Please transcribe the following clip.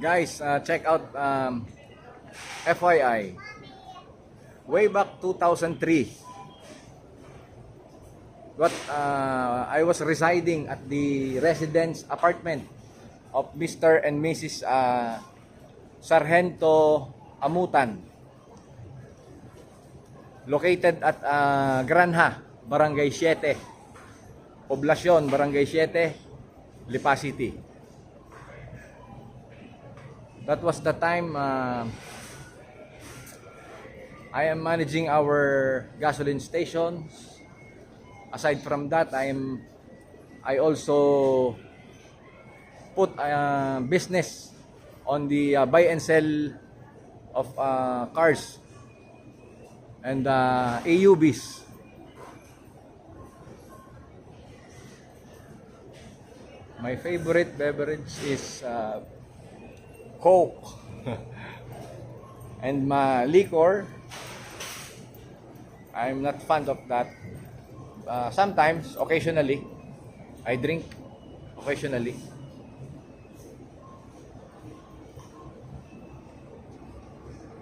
Guys, check out FYI. Way back 2003, I was residing at the residence apartment of Mr. and Mrs. Sargento Amutan, located at Granha, Barangay 7, Poblacion, Barangay 7, Lipa City. That was the time I am managing our gasoline stations. Aside from that, I also put business on the buy and sell of cars and AUVs. My favorite beverage is Coke. And my liquor, I'm not fond of that. Sometimes, occasionally, I drink occasionally.